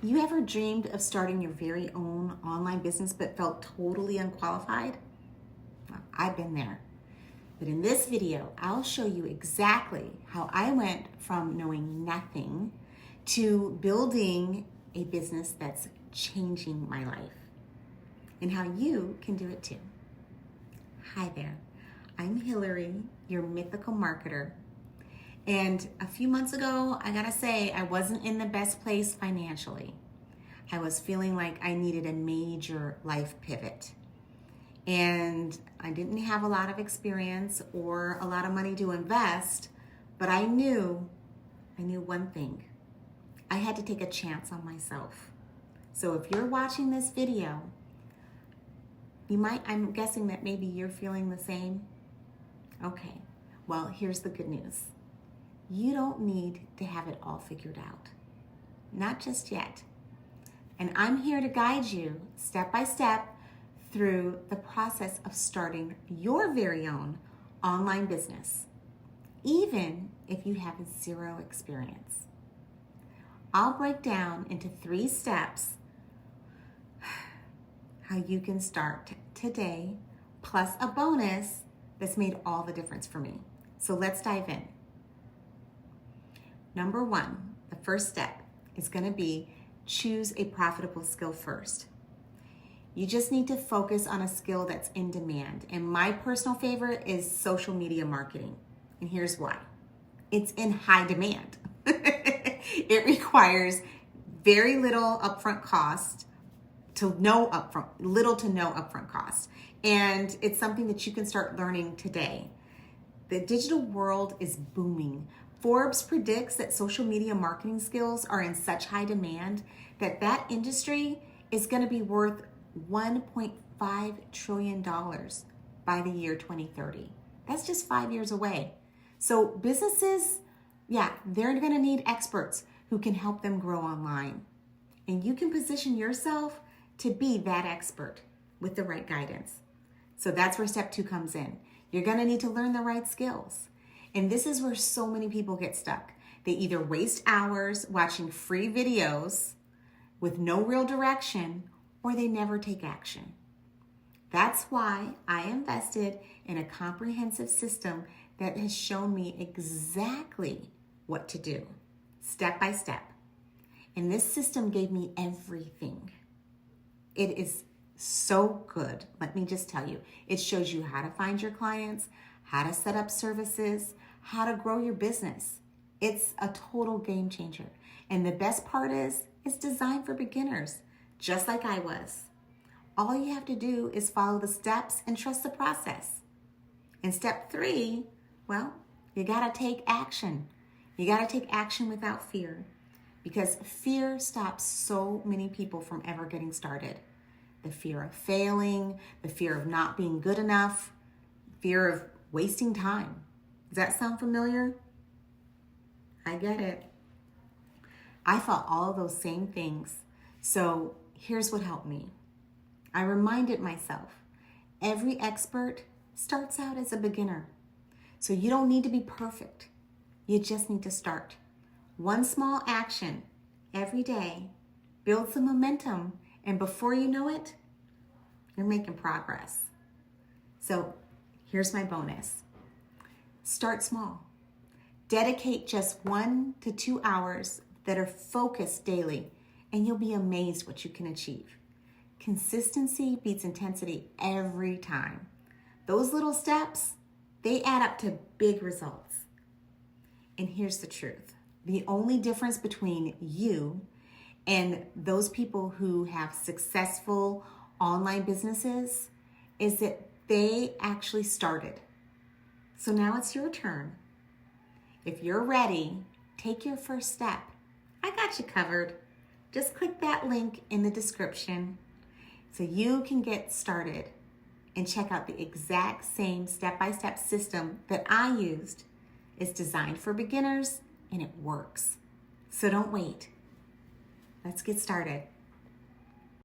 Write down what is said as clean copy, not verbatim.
You ever dreamed of starting your very own online business but felt totally unqualified? Well, I've been there. But in this video, I'll show you exactly how I went from knowing nothing to building a business that's changing my life and how you can do it too. Hi there, I'm Hillary, your mythical marketer. And a few months ago, I gotta say, I wasn't in the best place financially. I was feeling like I needed a major life pivot. And I didn't have a lot of experience or a lot of money to invest, but I knew one thing. I had to take a chance on myself. So if you're watching this video, I'm guessing that maybe you're feeling the same. Okay, well, here's the good news. You don't need to have it all figured out. Not just yet. And I'm here to guide you step by step through the process of starting your very own online business, even if you have zero experience. I'll break down into 3 steps how you can start today, plus a bonus that's made all the difference for me. So let's dive in. Number 1, the first step is going to be choose a profitable skill first. You just need to focus on a skill that's in demand. And my personal favorite is social media marketing. And here's why. It's in high demand. It requires very little upfront cost little to no upfront cost. And it's something that you can start learning today. The digital world is booming. Forbes predicts that social media marketing skills are in such high demand that industry is going to be worth $1.5 trillion by the year 2030. That's just 5 years away. So businesses, they're going to need experts who can help them grow online. And you can position yourself to be that expert with the right guidance. So that's where step 2 comes in. You're going to need to learn the right skills. And this is where so many people get stuck. They either waste hours watching free videos with no real direction, or they never take action. That's why I invested in a comprehensive system that has shown me exactly what to do, step by step. And this system gave me everything. It is so good. Let me just tell you, it shows you how to find your clients, how to set up services, how to grow your business. It's a total game changer. And the best part is, it's designed for beginners, just like I was. All you have to do is follow the steps and trust the process. And step 3, you gotta take action. You gotta take action without fear, because fear stops so many people from ever getting started. The fear of failing, the fear of not being good enough, fear of wasting time. Does that sound familiar? I get it. I felt all of those same things. So here's what helped me. I reminded myself, every expert starts out as a beginner. So you don't need to be perfect. You just need to start. One small action every day builds the momentum, and before you know it, you're making progress. So here's my bonus. Start small. Dedicate just 1 to 2 hours that are focused daily, and you'll be amazed what you can achieve. Consistency beats intensity every time. Those little steps, they add up to big results. And here's the truth. The only difference between you and those people who have successful online businesses is that they actually started. So now it's your turn. If you're ready, take your first step. I got you covered. Just click that link in the description so you can get started and check out the exact same step-by-step system that I used. It's designed for beginners and it works. So don't wait. Let's get started.